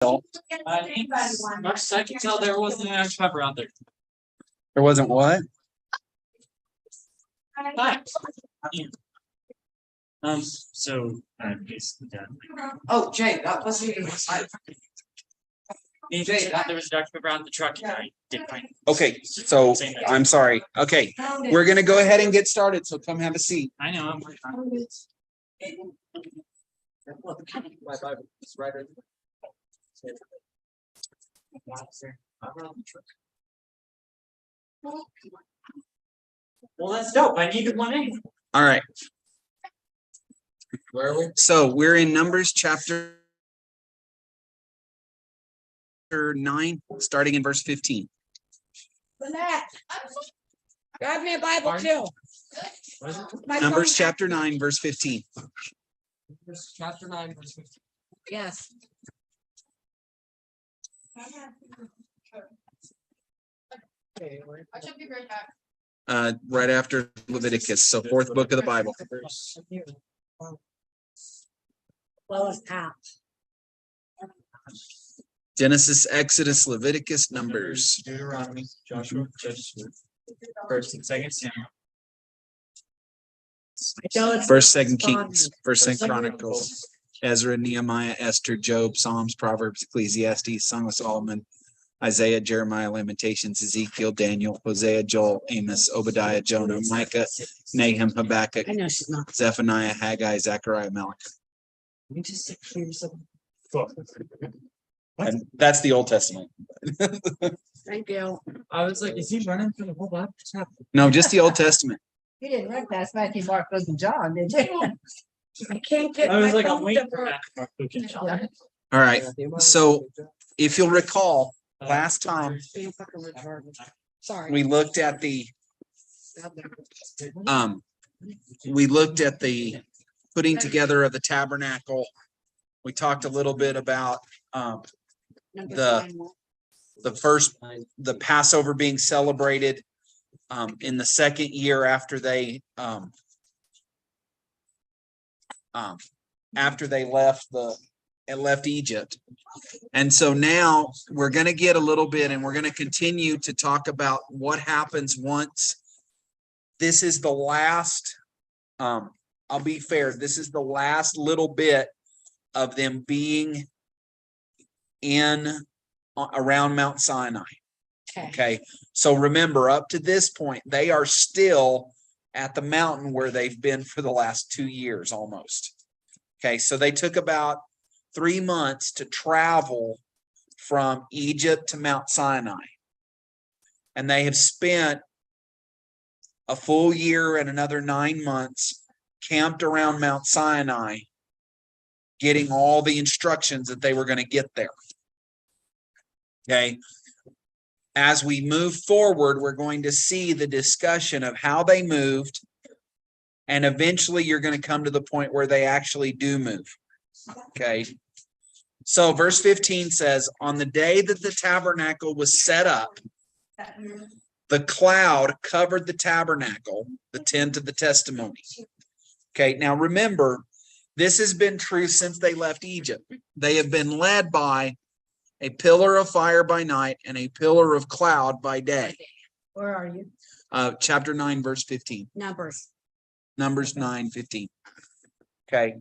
Much I can tell there wasn't an extra pepper out there. There wasn't what? Hi. So I'm basically done. Oh, Jay, that wasn't even exciting. Jay, there was a extra pepper on the truck and I didn't find it. Okay, so I'm sorry. Okay, we're gonna go ahead and get started. So come have a seat. I know, I'm My Bible is right over well, that's dope. I needed one anyway. All right. Where are we? So we're in Numbers chapter 9, starting in verse 15. Grab me a Bible too. Numbers chapter 9, verse 15. Chapter 9, verse 15. Yes. I should be right back. Right after Leviticus, so fourth book of the Bible. Well, it's half. Genesis, Exodus, Leviticus, Numbers. Deuteronomy, Joshua, Judges, First and Second Samuel. First, Second Kings, First, Second Chronicles, Ezra, Nehemiah, Esther, Job, Psalms, Proverbs, Ecclesiastes, Song of Solomon, Isaiah, Jeremiah, Lamentations, Ezekiel, Daniel, Hosea, Joel, Amos, Obadiah, Jonah, Micah, Nahum, Habakkuk, I know she's not. Zephaniah, Haggai, Zechariah, Malachi. And that's the Old Testament. Thank you. I was like, is he running through the whole Bible? No, just the Old Testament. You didn't run past Matthew, Mark, Luke, and John, did you? I can't get. I was my like, I'm phone waiting to for work. that. Okay, John. All right. So if you'll recall, last time Being fucking retarded. Sorry. we looked at the putting together of the tabernacle. We talked a little bit about Number the- 9. the Passover being celebrated in the second year after they left Egypt. And so now we're going to get a little bit and we're going to continue to talk about what happens once this is the last I'll be fair, this is the last little bit of them being around Mount Sinai. Okay. So remember, up to this point, they are still at the mountain where they've been for the last 2 years almost. Okay. So they took about 3 months to travel from Egypt to Mount Sinai. And they have spent a full year and another 9 months camped around Mount Sinai, getting all the instructions that they were going to get there. Okay. As we move forward, we're going to see the discussion of how they moved. And eventually you're going to come to the point where they actually do move. Okay. So verse 15 says, on the day that the tabernacle was set up, the cloud covered the tabernacle, the tent of the testimony. Okay. Now remember, this has been true since they left Egypt. They have been led by a pillar of fire by night and a pillar of cloud by day. Where are you? Chapter 9, verse 15. Numbers. Numbers 9:15. Okay.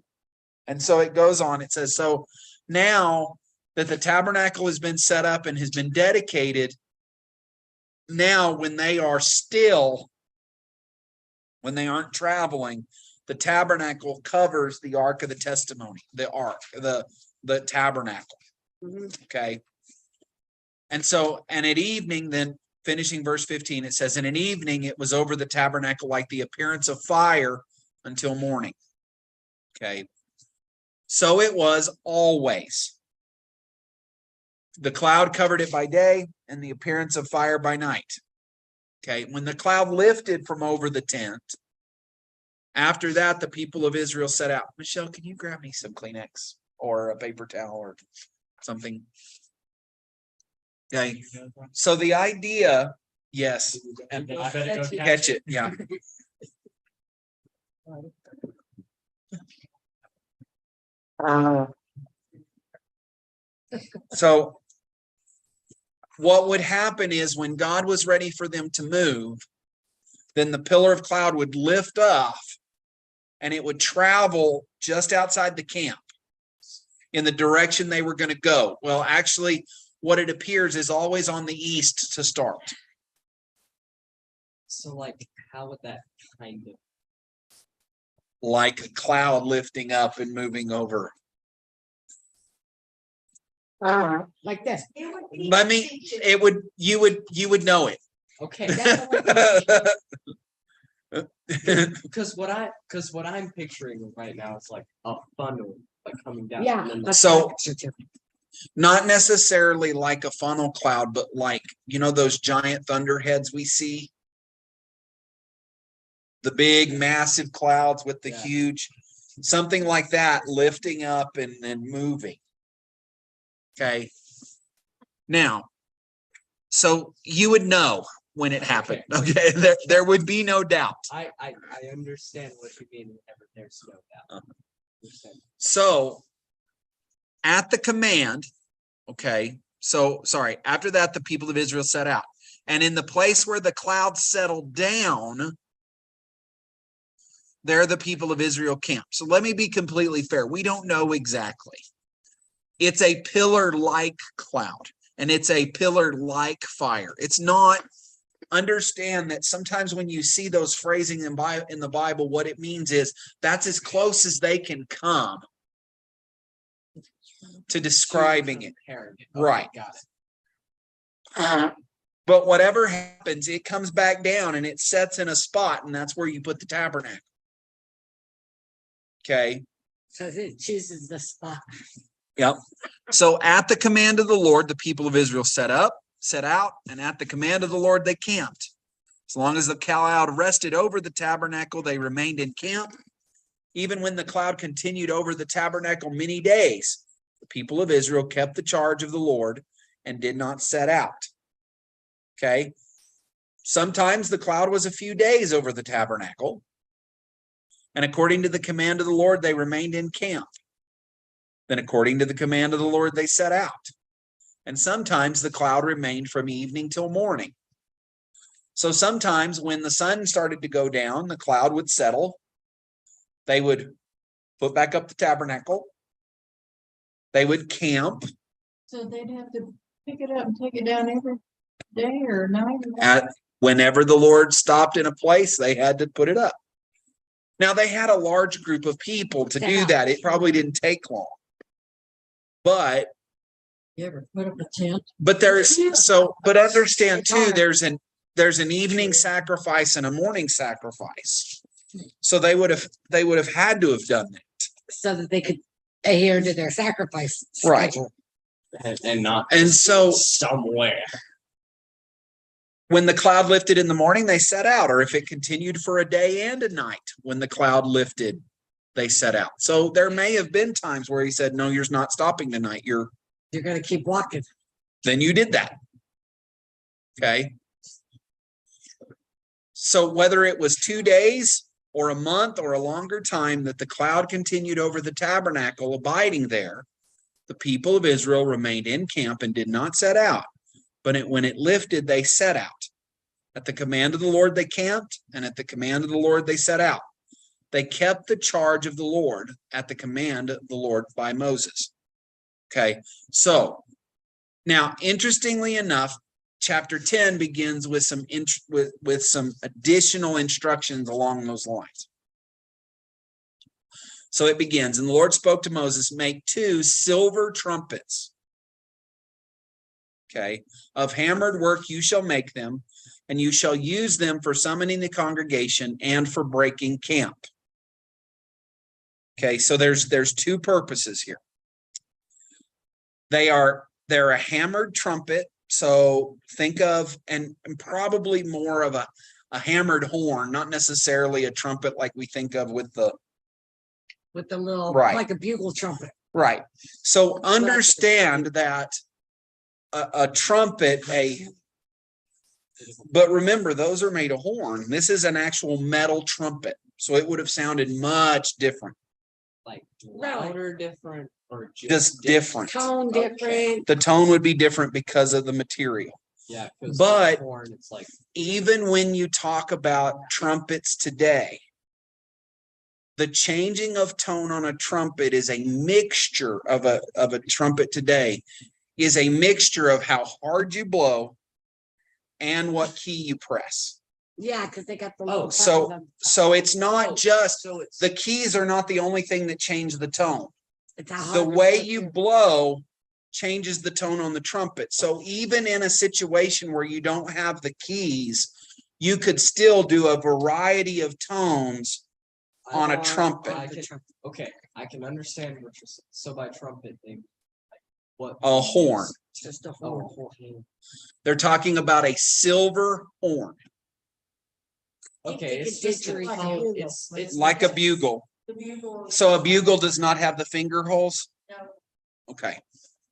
And so it goes on. It says, so now that the tabernacle has been set up and has been dedicated, now when they are still, when they aren't traveling, the tabernacle covers the ark of the testimony, the ark, the tabernacle. Okay. And so, and at evening, then finishing verse 15, it says, and at evening it was over the tabernacle like the appearance of fire until morning. Okay. So it was always. The cloud covered it by day and the appearance of fire by night. Okay. When the cloud lifted from over the tent, after that, the people of Israel set out. Michelle, can you grab me some Kleenex or a paper towel or something? Okay. So the idea, yes, And then I better go catch it. Yeah. So what would happen is when God was ready for them to move, then the pillar of cloud would lift off and it would travel just outside the camp in the direction they were going to go. Well, actually, what it appears is always on the east to start. So like, how would that kind of? Like a cloud lifting up and moving over. Like this. You would know it. Okay. Right. Because what I'm picturing right now is like a funnel like coming down. Yeah. And then that's So- what I pictured too. Not necessarily like a funnel cloud, but like, those giant thunderheads we see. The big, massive clouds with the Yeah. huge, something like that, lifting up and then moving. Okay. Now, so you would know when it happened. Okay. There would be no doubt. I understand what you mean whenever there's no doubt. Understand. So at the command, okay, so sorry, after that, the people of Israel set out. And in the place where the cloud settled down, there the people of Israel camped. So let me be completely fair. We don't know exactly. It's a pillar-like cloud, and it's a pillar-like fire. It's not, understand that sometimes when you see those phrasing in the Bible, what it means is that's as close as they can come to describing it. Comparing it. Right. Got it. But whatever happens, it comes back down and it sets in a spot, and that's where you put the tabernacle. Okay. So it chooses the spot. Yep. So at the command of the Lord, the people of Israel set out, and at the command of the Lord, they camped. As long as the cloud rested over the tabernacle, they remained in camp. Even when the cloud continued over the tabernacle many days, the people of Israel kept the charge of the Lord and did not set out. Okay. Sometimes the cloud was a few days over the tabernacle. And according to the command of the Lord, they remained in camp. Then according to the command of the Lord, they set out. And sometimes the cloud remained from evening till morning. So sometimes when the sun started to go down, the cloud would settle. They would put back up the tabernacle. They would camp. So they'd have to pick it up and take it down every day or night? Whenever the Lord stopped in a place, they had to put it up. Now, they had a large group of people to do that. It probably didn't take long. But You ever put up a tent? but understand too, there's an evening sacrifice and a morning sacrifice. So they would have had to have done that. So that they could adhere to their sacrifice. Right. schedule. And not And so somewhere. when the cloud lifted in the morning, they set out, or if it continued for a day and a night, when the cloud lifted, they set out. So there may have been times where he said, no, you're not stopping tonight. You're gonna keep walking. Then you did that. Okay. So whether it was 2 days or a month or a longer time that the cloud continued over the tabernacle abiding there, the people of Israel remained in camp and did not set out. But when it lifted, they set out. At the command of the Lord, they camped, and at the command of the Lord, they set out. They kept the charge of the Lord at the command of the Lord by Moses. Okay, so now, interestingly enough, chapter 10 begins with some with some additional instructions along those lines. So it begins, and the Lord spoke to Moses, make 2 silver trumpets. Okay, of hammered work you shall make them, and you shall use them for summoning the congregation and for breaking camp. Okay, so there's 2 purposes here. They're a hammered trumpet. So think of, and probably more of a hammered horn, not necessarily a trumpet like we think of with the little, Right. like a bugle trumpet. right. So understand that a trumpet, but remember, those are made of horn. This is an actual metal trumpet. So it would have sounded much different. Like louder, different. Or just different. Tone different. The tone would be different because of the material. Yeah, 'cause But- horn, it's like Even when you talk about trumpets today, the changing of tone on a trumpet is a mixture of a trumpet today is a mixture of how hard you blow and what key you press. Yeah, because they got the. Oh, little so- buttons on- So it's not just so it's the keys are not the only thing that change the tone. It's how The hard way they you do. blow changes the tone on the trumpet. So even in a situation where you don't have the keys, you could still do a variety of tones on a I- trumpet. I can, okay, I can understand what you're saying. So by trumpet, they like what A horn. It's just a Oh, horn. horn. They're talking about a silver horn, Okay, think it's a just a didgeridoo. tone. It's like a bugle. The bugle. So a bugle does not have the finger holes? No. Okay.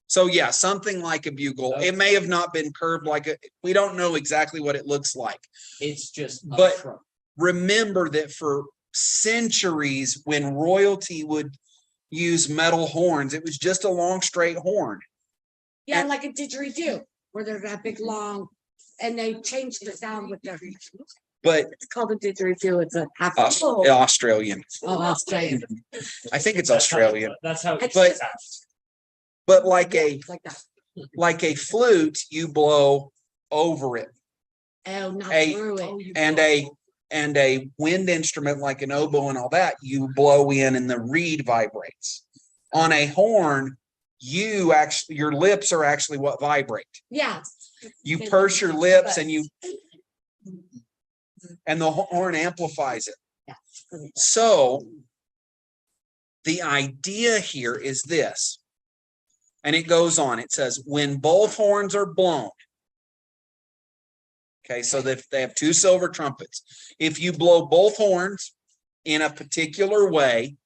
So yeah, something like a bugle. It may have not been curved like a, we don't know exactly what it looks like. It's just a But- trumpet. Remember that for centuries, when royalty would use metal horns, it was just a long straight horn. Yeah, And- like a didgeridoo, where they're that big, long, and they change the sound with their. But It's called a didgeridoo. It's a half. Australian. Oh, Australian. I think it's Australian. That's how. It's But- just- But like yeah, a it's like that. flute, you blow over it. Oh, not a- through it. And a wind instrument like an oboe and all that, you blow in and the reed vibrates. On a horn, your lips are actually what vibrate. Yeah. You They purse like your lips but- and the horn amplifies it. Yeah. So the idea here is this. And it goes on, it says, when both horns are blown. Okay, so they have two silver trumpets. If you blow both horns in a particular way,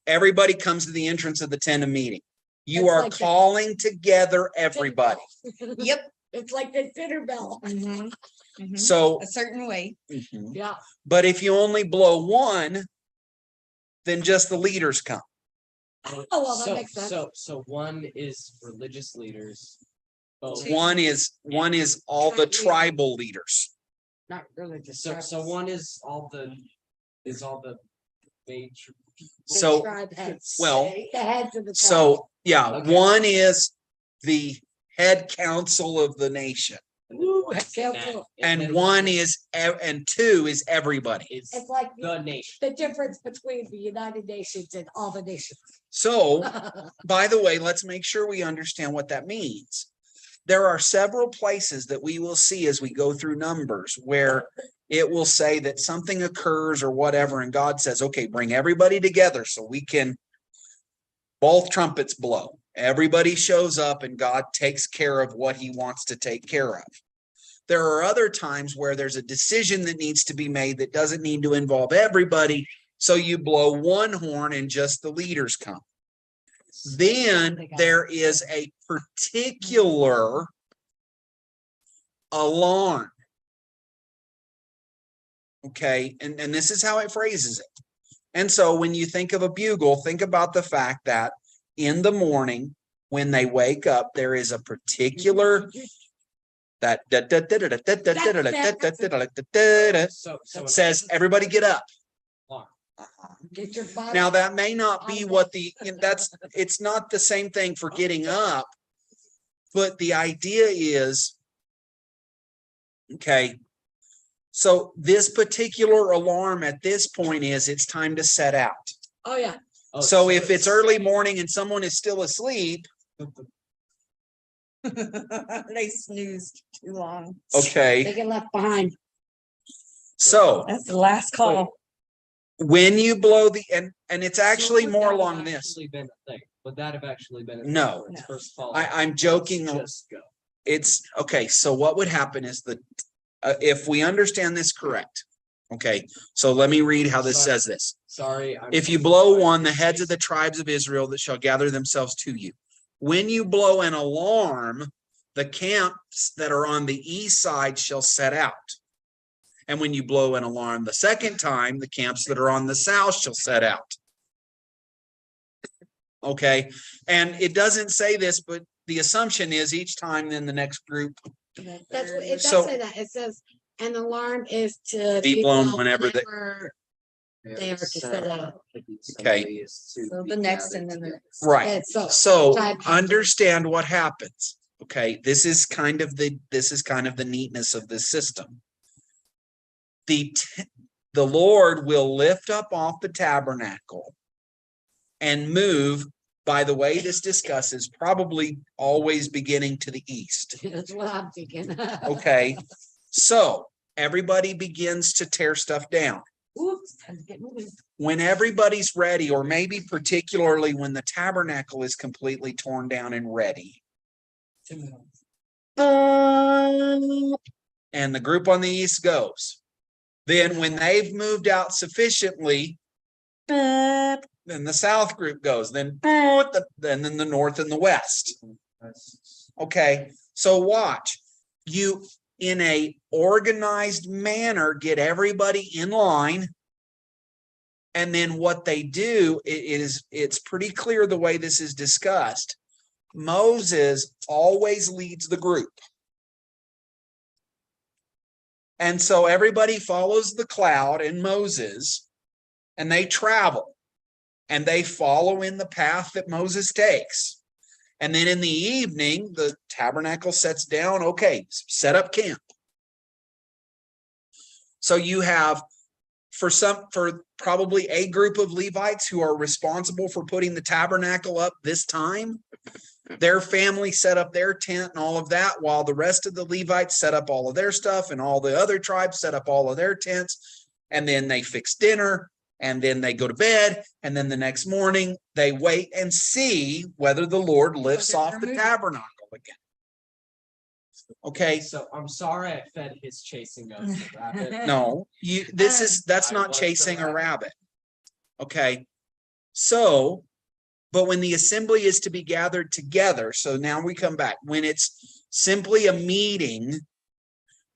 everybody comes to the entrance of the tent of meeting. You It's are like the- calling together everybody. Yep. It's like the dinner bell. So, A certain way. Mhm. Yeah. But if you only blow one, then just the leaders come. Oh, well, that So, makes sense. so one is religious leaders. both. One is all the tribal leaders. Not religious. So one is all the major. So, Tribe heads. well, The heads of the. tribe. so yeah, Okay. one is the head council of the nation, Ooh, head council. and one is, and two is everybody. It's It's like the nation. the difference between the United Nations and all the nations. So, by the way, let's make sure we understand what that means. There are several places that we will see as we go through Numbers where it will say that something occurs or whatever, and God says, okay, bring everybody together so we can both trumpets blow. Everybody shows up and God takes care of what he wants to take care of. There are other times where there's a decision that needs to be made that doesn't need to involve everybody. So you blow one horn and just the leaders come. Then there is a particular alarm. Okay, and this is how it phrases it. And so when you think of a bugle, think about the fact that in the morning, when they wake up, there is a particular that So says, everybody get up. Get your body. Now, that may not be what it's not the same thing for getting up, but the idea is, okay, so this particular alarm at this point is it's time to set out. Oh, yeah. So if it's early morning and someone is still asleep, They snoozed too long. They okay, get left behind. so That's the last call. when you blow and it's actually would more that have along this. actually been a thing? Would that have actually been a thing No. when it's first fall? I'm joking. Just go. It's okay. So what would happen is if we understand this correct, okay, so let me read how this says this. Sorry. If you blow one, the heads of the tribes of Israel that shall gather themselves to you. When you blow an alarm, the camps that are on the east side shall set out. And when you blow an alarm the second time, the camps that are on the south shall set out. Okay, and it doesn't say this, but the assumption is each time then the next group That's what, it So- does say that. It says, an alarm is to. Be blown whenever they- They are to set up. Okay. So the next and then the next. right. And so. So Type of- understand what happens. Okay, this is kind of the neatness of this system. The Lord will lift up off the tabernacle and move. By the way, this discusses probably always beginning to the east. That's what I'm thinking. Okay, so everybody begins to tear stuff down. Oops, time to get moving. When everybody's ready, or maybe particularly when the tabernacle is completely torn down and ready, and the group on the east goes, then when they've moved out sufficiently, then the south group goes, then then the north and the west. Okay, so watch. You, in a organized manner, get everybody in line. And then what they do it's pretty clear the way this is discussed. Moses always leads the group. And so everybody follows the cloud and Moses, and they travel and they follow in the path that Moses takes. And then in the evening, the tabernacle sets down. Okay, set up camp. So you have for probably a group of Levites who are responsible for putting the tabernacle up this time. Their family set up their tent and all of that, while the rest of the Levites set up all of their stuff, and all the other tribes set up all of their tents. And then they fix dinner, and then they go to bed, and then the next morning they wait and see whether the Lord lifts off the tabernacle again. Okay, So I'm sorry I fed his chasing us a rabbit. no, that's I not was chasing the a rabbit. Okay, so, but when the assembly is to be gathered together, so now we come back. When it's simply a meeting,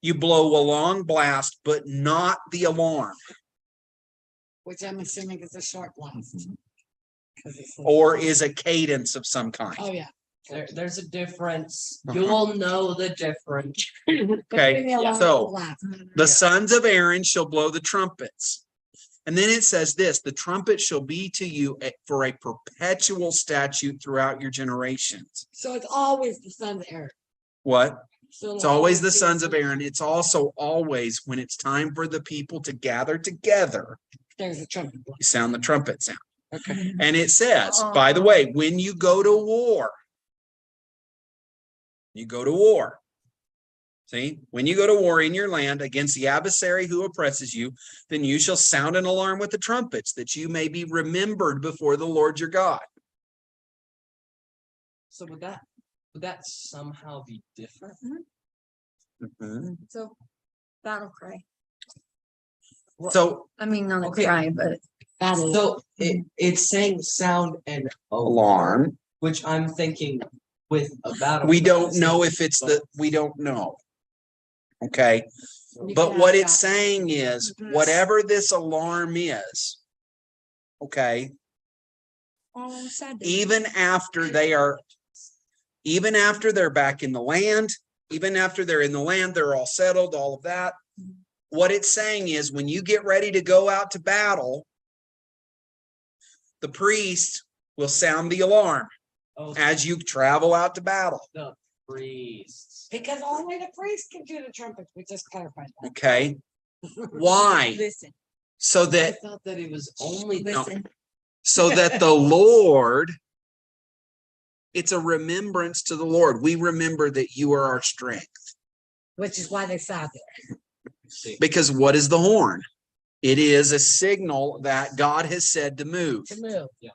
you blow a long blast, but not the alarm. Which I'm assuming is a short blast. 'Cause it's like- Or is a cadence of some kind. Oh, yeah. There's a difference. Uh-huh. You'll know the difference. Okay, Leave me alone so- with the blast. The sons of Aaron shall blow the trumpets. And then it says this, the trumpet shall be to you for a perpetual statute throughout your generations. So it's always the sons of Aaron. What? So It's it'll always the be sons of Aaron. It's also always when it's time for the people to gather together, There's a trumpet blast. you sound the trumpet sound. Okay. And it says, by the way, when you go to war, see, when you go to war in your land against the adversary who oppresses you, then you shall sound an alarm with the trumpets, that you may be remembered before the Lord your God. So would that somehow be different? So battle cry. So I mean, not a Okay. cry, but Battle. So it's saying sound and alarm, which I'm thinking with a battle. we cry, don't it's know saying if it's both. we don't know. Okay, You but can what have it's battle. saying is, Mhm. whatever this alarm is, okay, oh, sad. even after they're back in the land, even after they're in the land, they're all settled, all of that. What it's saying is, when you get ready to go out to battle, the priest will sound the alarm Oh, as you travel out to battle. the priests. Because only the priest can do the trumpet. We just clarified that. Okay, why? Listen, So I that thought that it was only listen. the Lord, it's a remembrance to the Lord. We remember that you are our strength. Which is why they sat there. Because what is the horn? It is a signal that God has said to move. To move. Yeah.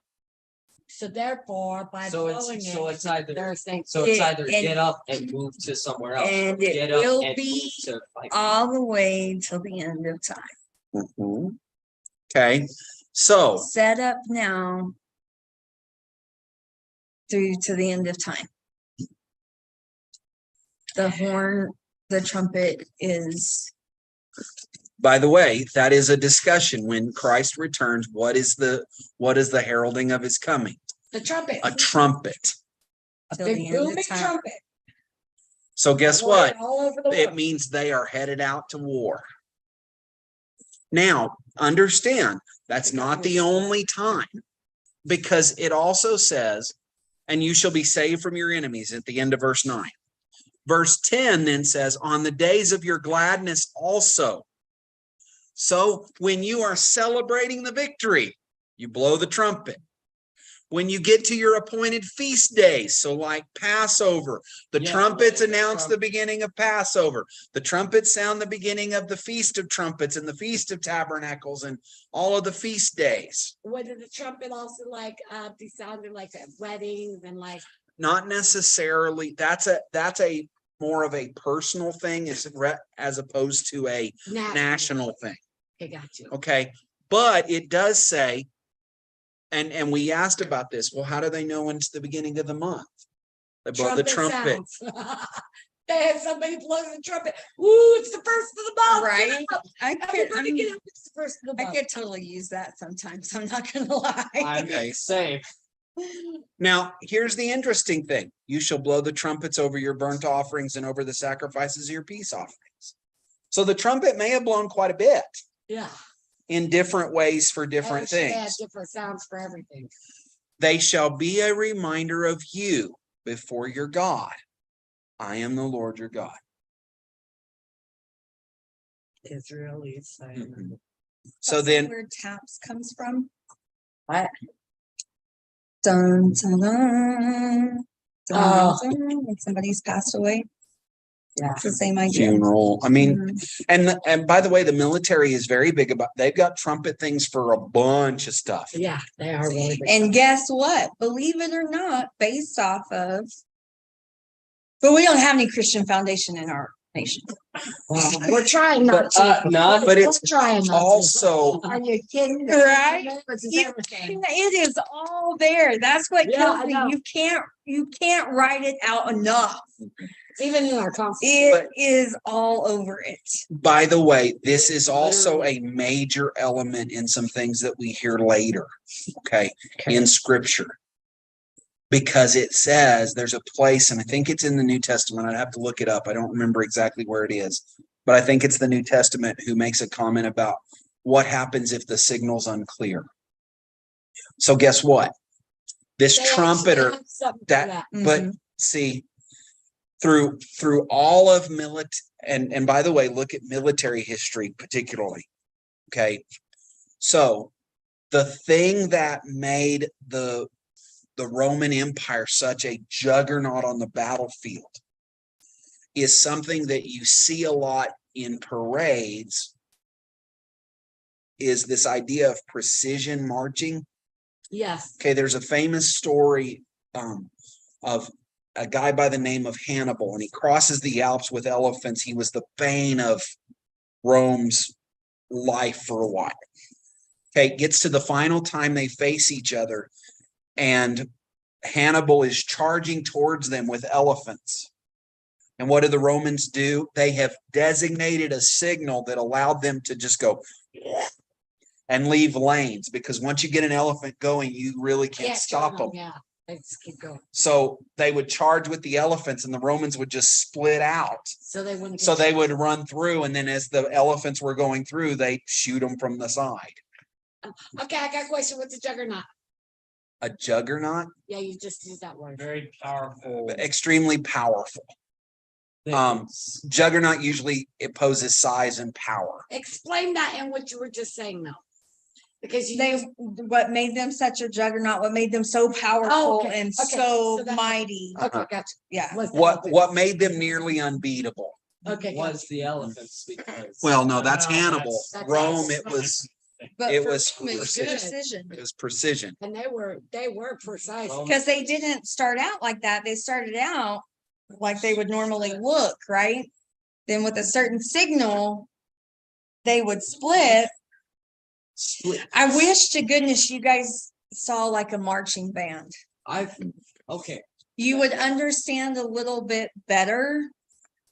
So therefore, by So blowing it's it, either they're saying, so it's It- either and- get up and move to somewhere else. or And it get up will and be move to fight. all the way till the end of time. Mhm. Okay, so Set up now through to the end of time. The horn, the trumpet is by the way, that is a discussion when Christ returns. What is the heralding of his coming? The trumpet. A trumpet. till the Big end of booming time. trumpet. So guess Blowing what? All over the It world. means they are headed out to war. Now, understand, that's not the only time, because it also says, and you shall be saved from your enemies at the end of verse 9. Verse 10 then says, on the days of your gladness also. So when you are celebrating the victory, you blow the trumpet. When you get to your appointed feast days, so like Passover, the Yeah, trumpets like the announce the trumpet. beginning of Passover. The trumpets sound the beginning of the Feast of Trumpets and the Feast of Tabernacles and all of the feast days. Whether the trumpet also like be sounded like at weddings and like Not necessarily. That's a more of a personal thing as opposed to a national thing. Okay, got you. Okay. But it does say, and we asked about this. Well, how do they know when it's the beginning of the month? They blow the trumpet. sounds. They have somebody blow the trumpet. Ooh, it's the first of the month. Right? I could, Everybody get up. It's the first of the I month. could totally use that sometimes. I'm not gonna lie. I'm Okay. safe. Now, here's the interesting thing. You shall blow the trumpets over your burnt offerings and over the sacrifices of your peace offerings. So the trumpet may have blown quite a bit Yeah. in different ways for different They have things. different sounds for everything. They shall be a reminder of you before your God. I am the Lord your God. Israel is saying. Mhm. So That's then, where taps comes from. What? Dun, dun, dun, Oh. dun, dun, when somebody's passed away. Yeah. It's the same idea. funeral. I mean, Mhm. and by the way, the military is very big about, they've got trumpet things for a bunch of stuff. Yeah, they are really big. And guess what? Believe it or not, based off of, but we don't have any Christian foundation in our nation. Well, we're trying not to. None. But it's We're trying not to. also, Are you kidding? Right? It's You- everything. It is all there. That's what Yeah, kills I me. know. You can't write it out enough. It's even in our constitution. It is all over it. by the way, this is also a major element in some things that we hear later, okay, in scripture. Because it says there's a place, and I think it's in the New Testament. I'd have to look it up. I don't remember exactly where it is, but I think it's the New Testament who makes a comment about what happens if the signal's unclear. So guess what? This They actually trumpeter, have something for that, but Mhm. see, through all of and by the way, look at military history particularly. Okay. So the thing that made the Roman Empire such a juggernaut on the battlefield is something that you see a lot in parades, is this idea of precision marching. Yes. Okay, there's a famous story of a guy by the name of Hannibal, and he crosses the Alps with elephants. He was the bane of Rome's life for a while. Okay, gets to the final time they face each other, and Hannibal is charging towards them with elephants. And what do the Romans do? They have designated a signal that allowed them to just go and leave lanes, because once you get an elephant going, you really can't stop them. Yeah. They just keep going. So they would charge with the elephants and the Romans would just split out. So they wouldn't. So get they shot. would run through, and then as the elephants were going through, they shoot them from the side. Okay, I got a question. What's a juggernaut? A juggernaut, Yeah, you just used that word. Very powerful. extremely powerful. things. Juggernaut usually it poses size and power. Explain that in what you were just saying though. Because you They, what made them such a juggernaut, what made them so powerful okay, and okay, so so that's- mighty. okay, gotcha. Yeah. Was the What elephant. made them nearly unbeatable? Okay, gotcha. Was the elephants because. Well, no, that's No, Hannibal. that's- Rome, it was But It for was them, it was precision. precision. it was precision. And they were precise. Well, Because they didn't start out like that. They started out like they would normally look, right? Then with a certain signal, they would split. I wish to goodness you guys saw like a marching band. Okay, You would understand a little bit better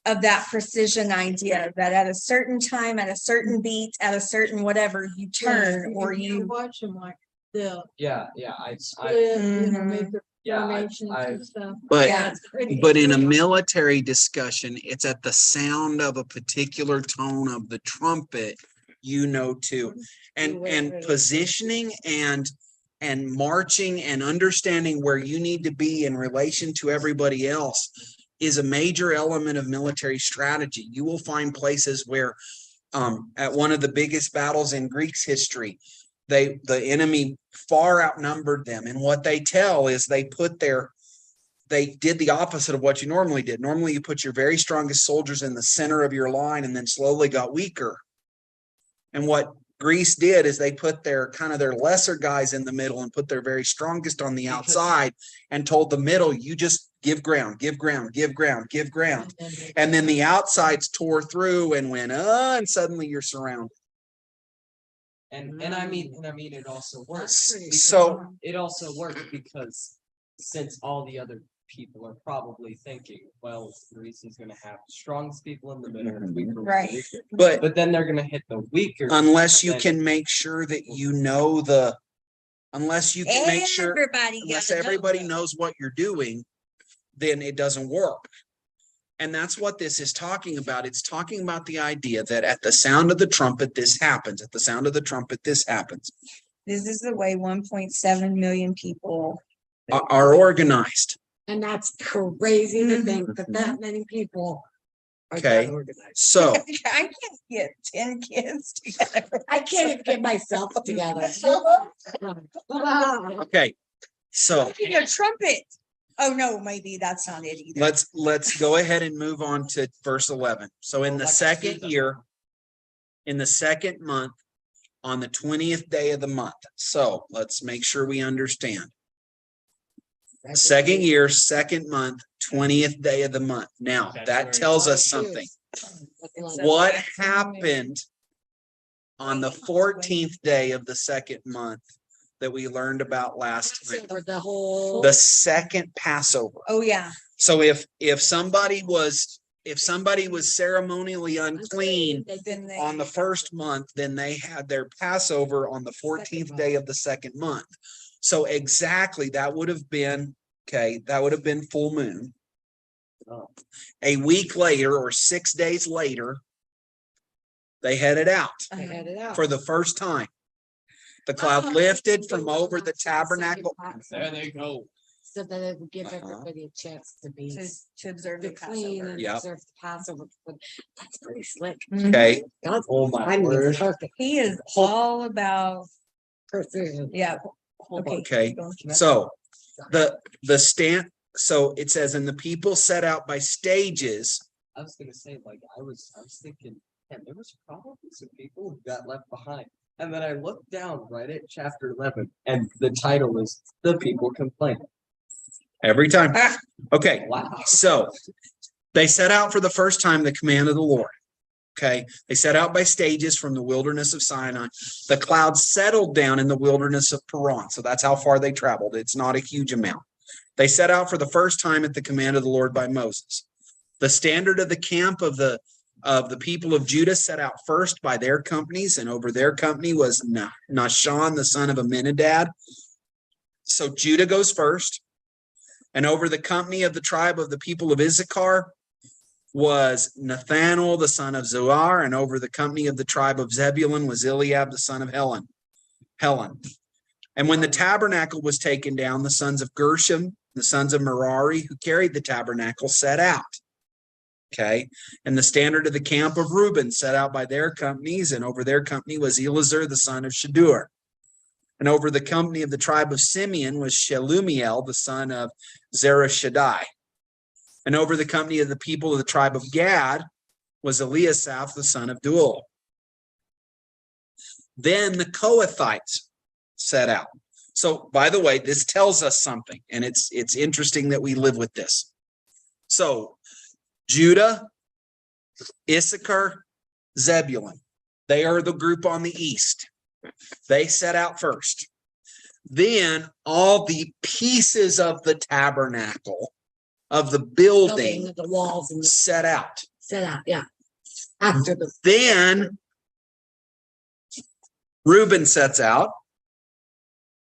of that precision idea that at a certain time, at a certain beat, at a certain whatever, you turn or you, watch them like the Yeah, I split, you know, Mhm. make the Yeah, donations I- and stuff. But Yeah. It's pretty But in a cool. military discussion, it's at the sound of a particular tone of the trumpet, you know, too. And positioning and marching and understanding where you need to be in relation to everybody else is a major element of military strategy. You will find places where at one of the biggest battles in Greeks history, the enemy far outnumbered them. And what they tell is they did the opposite of what you normally did. Normally you put your very strongest soldiers in the center of your line and then slowly got weaker. And what Greece did is they put their kind of their lesser guys in the middle and put their very strongest on the outside and told the middle, you just give ground, give ground, give ground, give ground. And then the outsides tore through and went, and suddenly you're surrounded. and I mean it also works. So It also works because since all the other people are probably thinking, well, Greece is gonna have the strongest people in the middle. and weaker Right. weaker. but But then they're gonna hit the weaker. unless you then- can make sure that you know the unless you can make sure Everybody unless gotta know everybody that. knows what you're doing, then it doesn't work. And that's what this is talking about. It's talking about the idea that at the sound of the trumpet, this happens. At the sound of the trumpet, this happens. This is the way 1.7 million people. Are organized. And that's crazy to Mhm. think that that many people are Okay. that organized. So I can't get 10 kids together. I can't even get myself together. okay. So Making a trumpet. Oh, no, maybe that's not it either. let's go ahead and move on to verse 11. So in the second year, in the second month, on the 20th day of the month. So let's make sure we understand. Second year, second month, 20th day of the month. Now that tells us something. What happened on the 14th day of the second month that we learned about last time? For the whole. The second Passover. Oh, yeah. So if somebody was ceremonially unclean Then they. on the first month, then they had their Passover on the 14th day of the second month. So exactly, that would have been full moon. A week later or 6 days later, they headed out They had it out. for the first time. The cloud lifted from over the tabernacle. There they go. So that it would give everybody a chance to be. To observe To the clean Passover. and Yep. observe the Passover. But that's pretty slick. Okay, God's Oh my timing is word. perfect. He is all about, Precision. yeah. okay. So so it says, and the people set out by stages. I was gonna say, like, I was thinking, man, there was probably some people who got left behind. And then I looked down right at chapter 11, and the title is "The People Complain." Every time. Okay, Wow. so they set out for the first time the command of the Lord. Okay, they set out by stages from the wilderness of Sinai. The cloud settled down in the wilderness of Paran. So that's how far they traveled. It's not a huge amount. They set out for the first time at the command of the Lord by Moses. The standard of the camp of the people of Judah set out first by their companies, and over their company was Nahshon, the son of Amminadab. So Judah goes first. And over the company of the tribe of the people of Issachar was Nathanael, the son of Zoar, and over the company of the tribe of Zebulun was Eliab, the son of Helen. And when the tabernacle was taken down, the sons of Gershom, the sons of Merari, who carried the tabernacle, set out. Okay. And the standard of the camp of Reuben set out by their companies, and over their company was Elazar, the son of Shadur. And over the company of the tribe of Simeon was Shelumiel, the son of Zerah-Shaddai. And over the company of the people of the tribe of Gad was Eliasaph, the son of Deuel. Then the Kohathites set out. So, by the way, this tells us something, and it's interesting that we live with this. So, Judah, Issachar, Zebulun, they are the group on the east. They set out first. Then all the pieces of the tabernacle, of the building, The walls and set out. set out, yeah. After the. Then Reuben sets out.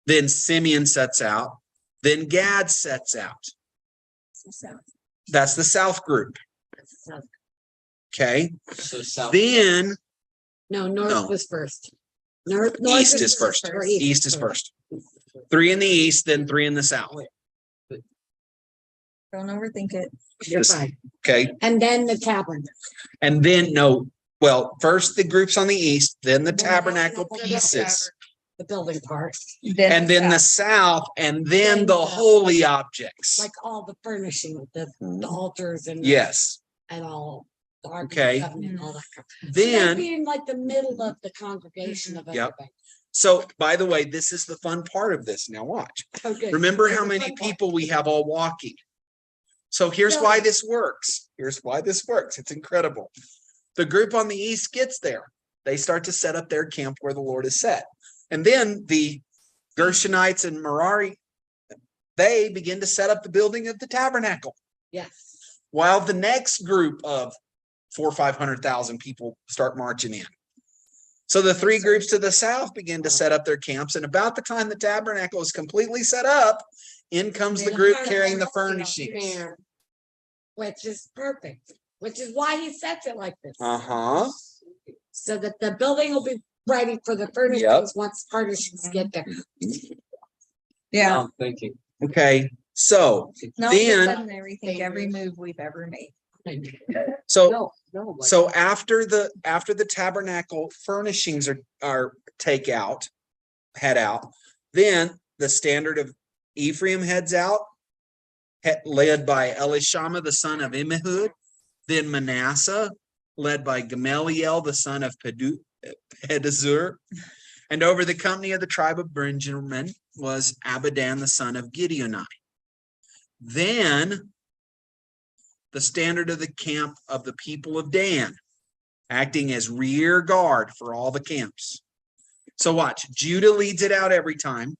Then Simeon sets out. Then Gad sets out. That's the south group. Okay. So south. Then No, No. north was first. North east is first. or East is first. 3 in the east, then 3 in the south. Don't overthink it. You're This- fine. Okay. And then the tabernacle. And then well, first the groups on the east, then the Then tabernacle the pieces, The building part, and then the south, and then the holy objects. like all the furnishing, the altars and. Yes. And all. the Ark of the Okay. Covenant and all that. So that'd Then, be in like the middle of the congregation of Yep. everybody. so by the way, this is the fun part of this. Now watch. Okay. Remember Here's how the many fun part. people we have all walking. So here's why this works. Here's why this works. It's incredible. The group on the east gets there. They start to set up their camp where the Lord is set. And then the Gershonites and Merari, they begin to set up the building of the tabernacle. Yes. While the next group of 400,000 or 500,000 people start marching in. So the 3 groups to the south begin to set up their camps. And about the time the tabernacle is completely set up, in comes the group carrying the furnishings. Which is perfect, which is why he sets it like this. Uh-huh. So that the building will be ready for the furnishings once furnishings get there. Yeah. Now I'm thinking. Okay. So, No, then- suddenly rethink every move we've ever made. so, No, like- so after the tabernacle furnishings are head out, then the standard of Ephraim heads out, led by Elishama, the son of Immihud. Then Manasseh, led by Gamaliel, the son of Pedazur. And over the company of the tribe of Benjamin was Abidan, the son of Gideoni. Then the standard of the camp of the people of Dan, acting as rear guard for all the camps. So watch, Judah leads it out every time.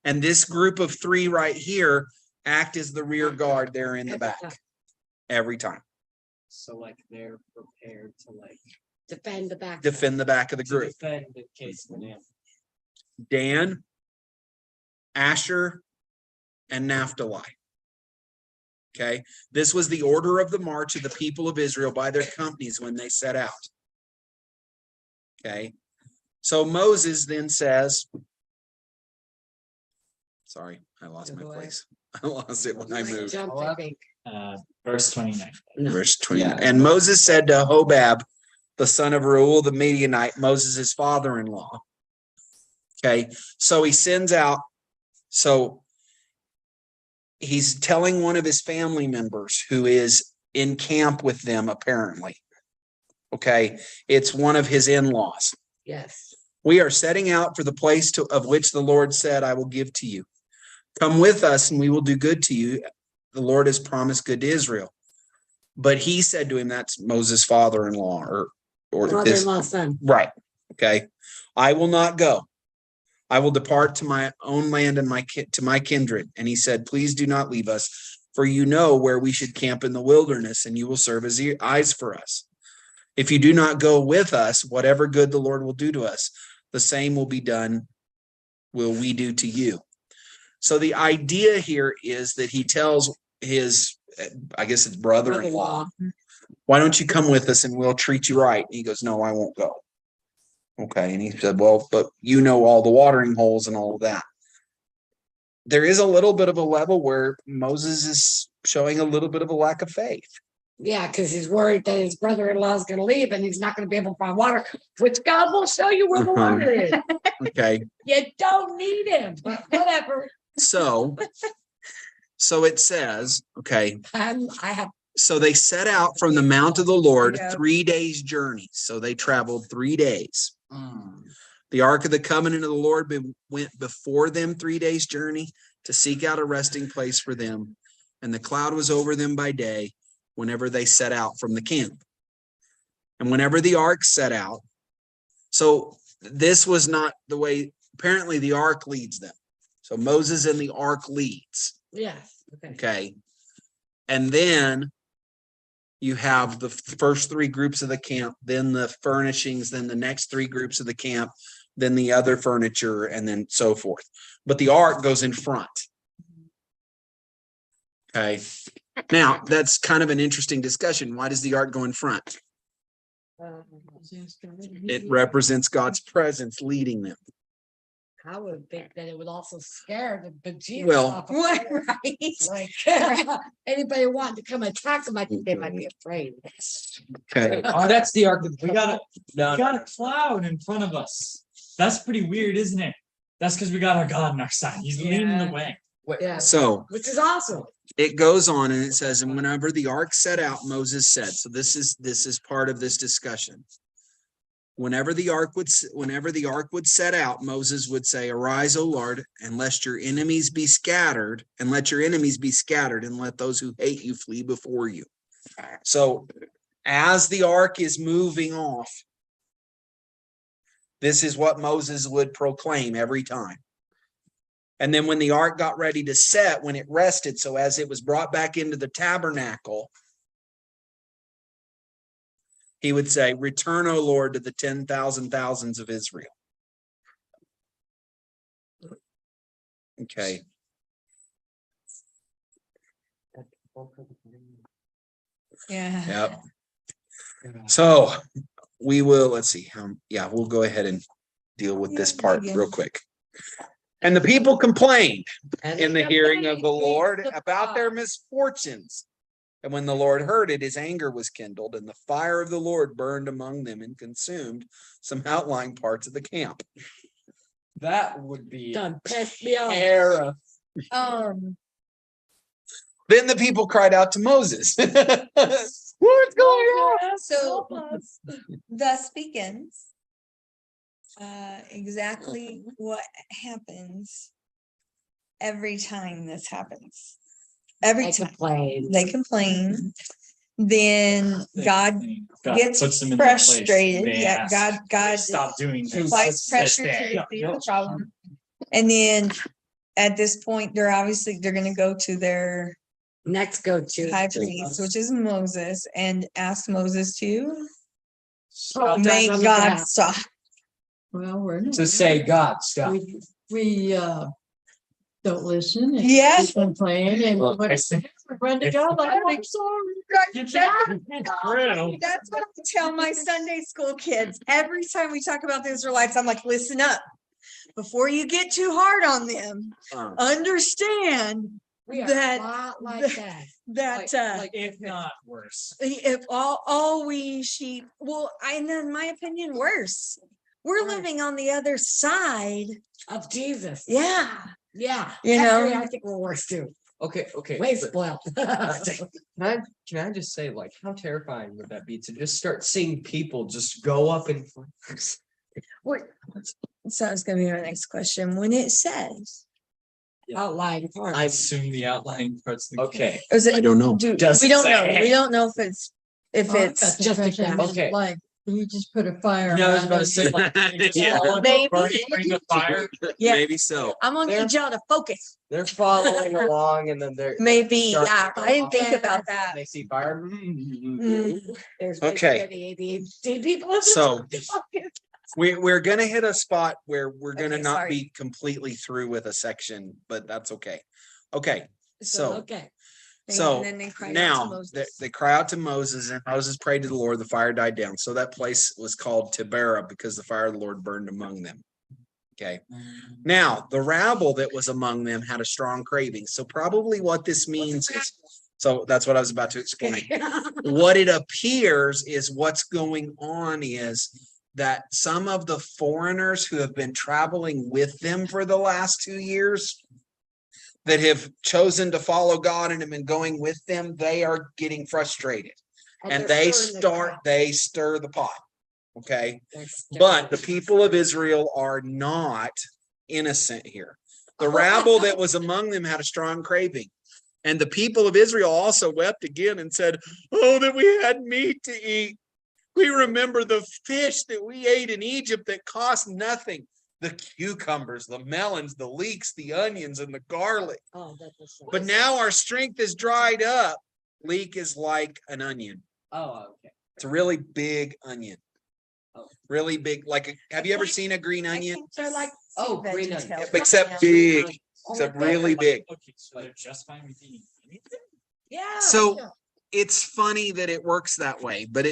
And this group of 3 right here act as the rear guard there in the Every back time. every time. So like they're prepared to like. Defend the back. Defend the back of the to group. Defend in case of an ambush. Dan, Asher, and Naphtali. Okay, this was the order of the march of the people of Israel by their companies when they set out. Okay, so Moses then says, sorry, I lost my place. I lost it when I moved. Jump, I think. Verse 29. Verse 20. Yeah. And Moses said to Hobab, the son of Reuel the Midianite, Moses' father-in-law. Okay, so he sends out, so he's telling one of his family members who is in camp with them, apparently. Okay, it's one of his in-laws. Yes. We are setting out for the place of which the Lord said, I will give to you. Come with us and we will do good to you. The Lord has promised good to Israel. But he said to him, that's Moses' father-in-law or this, Mother-in-law, son. right. Okay. I will not go. I will depart to my own land and to my kindred. And he said, please do not leave us, for you know where we should camp in the wilderness, and you will serve as eyes for us. If you do not go with us, whatever good the Lord will do to us, the same will be done, will we do to you. So the idea here is that he tells his, I guess it's brother-in-law, why don't you come with us and we'll treat you right? And he goes, no, I won't go. Okay. And he said, well, but you know all the watering holes and all of that. There is a little bit of a level where Moses is showing a little bit of a lack of faith. Yeah, because he's worried that his brother-in-law is going to leave and he's not going to be able to find water, which God will show you where the water is. Okay. You don't need him, but whatever. So it says, okay, I have. so they set out from the mount of the Lord, Yeah. 3 days journey. So they traveled 3 days. The ark of the covenant of the Lord went before them 3 days journey to seek out a resting place for them. And the cloud was over them by day whenever they set out from the camp. And whenever the ark set out, so this was not the way, apparently the ark leads them. So Moses and the ark leads. Yes. Okay. Okay. And then you have the first 3 groups of the camp, then the furnishings, then the next 3 groups of the camp then the other furniture, and then so forth. But the ark goes in front. Okay. Now, that's kind of an interesting discussion. Why does the ark go in front? It represents God's presence leading them. I would think that it would also scare the bejesus Well- off of Right. them. Like, anybody wanting to come attack them, I think they might be afraid. Okay. Oh, that's the ark. We got No, a cloud in front of us. That's pretty weird, isn't it? That's because we got our God on our side. He's leading the Yeah. way. Yeah, So which is awesome. it goes on and it says, and whenever the ark set out, Moses said, so this is part of this discussion. Whenever the ark would set out, Moses would say, arise, O Lord, and let your enemies be scattered, and let those who hate you flee before you. So as the ark is moving off, this is what Moses would proclaim every time. And then when the ark got ready to set, when it rested, so as it was brought back into the tabernacle, he would say, return, O Lord, to the 10,000 thousands of Israel. Okay. Yeah. Yep. So we will, let's see. Yeah, we'll go ahead and deal with this part real quick. And the people complained in the hearing of the Lord about their misfortunes. And when the Lord heard it, his anger was kindled, and the fire of the Lord burned among them and consumed some outlying parts of the camp. that would be Done pissed me off. era. Then the people cried out to Moses. What's going on? So thus begins exactly what happens every time this happens. Every I time complain. they complain, then God gets puts them in their place. frustrated. They Yeah, ask, God stop doing this. applies pressure to Yeah, defeat the problem. And then at this point, they're gonna go to their Next go-to. high priest, which is Moses, and ask Moses to Oh, make on the God ground. stop. Well, we're not. To say God, stop. We don't listen. and Yes. we complain and Well, we run to God like, "Oh, I'm sorry." That's what I tell my Sunday school kids. Every time we talk about the Israelites, I'm like, listen up. Before you get too hard on them, understand We are that- a lot like that. that If not worse. if all we sheep, well, in my opinion, worse. We're Worse. living on the other side. Of Jesus. Yeah. Yeah. You know? Actually, I think we're worse too. Okay, Way but spoiled. can I just say, like, how terrifying would that be to just start seeing people just go up and So that's gonna be my next question. When it says, Outlying part. I Assume the outlying parts. Of the okay. is it? I don't know. Just We don't know. saying. We don't know if it's Oh, I got the just impression a- it was okay. Like, you just put a fire. Yeah, I was around about to it. say. Like, you just Yeah. follow Maybe. bring the fire. Yeah. Maybe so. I'm gonna There- need y'all to focus. They're following along and then they're. Maybe, Start- yeah, I didn't think about that. They see fire. There's Okay. the ADHD people. So- We're gonna hit a spot where we're gonna Okay, not sorry. be completely through with a section, but that's okay. Okay, so Okay. So, And then they cried out to now Moses. they cry out to Moses, and Moses prayed to the Lord. The fire died down. So that place was called Taberah because the fire of the Lord burned among them. Okay. Now the rabble that was among them had a strong craving. So probably what this means is, so that's what I was about to explain. What it appears is what's going on is that some of the foreigners who have been traveling with them for the last 2 years that have chosen to follow God and have been going with them, they are getting frustrated and they stir the pot. Okay. But the people of Israel are not innocent here. The rabble that was among them had a strong craving. And the people of Israel also wept again and said, oh, that we had meat to eat. We remember the fish that we ate in Egypt that cost nothing. The cucumbers, the melons, the leeks, the onions, and the garlic. But now our strength is dried up. Leek is like an onion. Oh, okay. It's a really big onion. really big, have you ever seen a green onion? They're like, Oh, green onion. VeggieTales. Except big, except really big. Okay, so they're just fine with eating anything? yeah. So it's funny that it works that way, but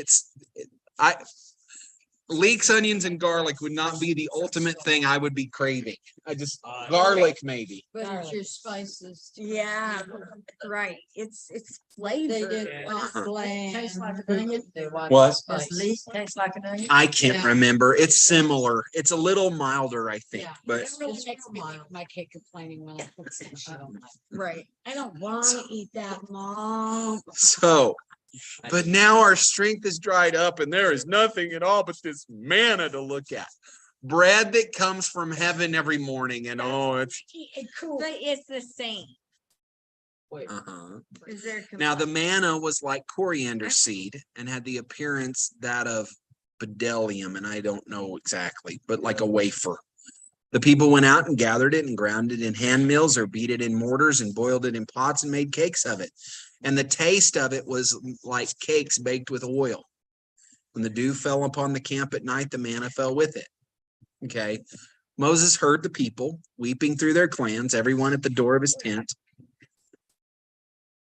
leeks, onions, and garlic would not be the ultimate thing I would be craving. Garlic maybe. But it's your spices. Yeah, right. It's They flavor. did Yeah. bland. Tastes like an onion. They want What? Does spice. leaf taste like an onion? I can't Yeah. remember. It's similar. It's a little milder, I think, Yeah. but It really makes me like my kid complaining when I put some shit on my. Right. I don't wanna eat that, Mom. so. But now our strength is dried up and there is nothing at all but this manna to look at. Bread that comes from heaven every morning. And it's Cool. But it's the same. Wait, uh-huh. Is there? Now the manna was like coriander seed and had the appearance that of bdellium, and I don't know exactly, but like a wafer. The people went out and gathered it and ground it in hand mills or beat it in mortars and boiled it in pots and made cakes of it. And the taste of it was like cakes baked with oil. When the dew fell upon the camp at night, the manna fell with it. Okay. Moses heard the people weeping through their clans, everyone at the door of his tent.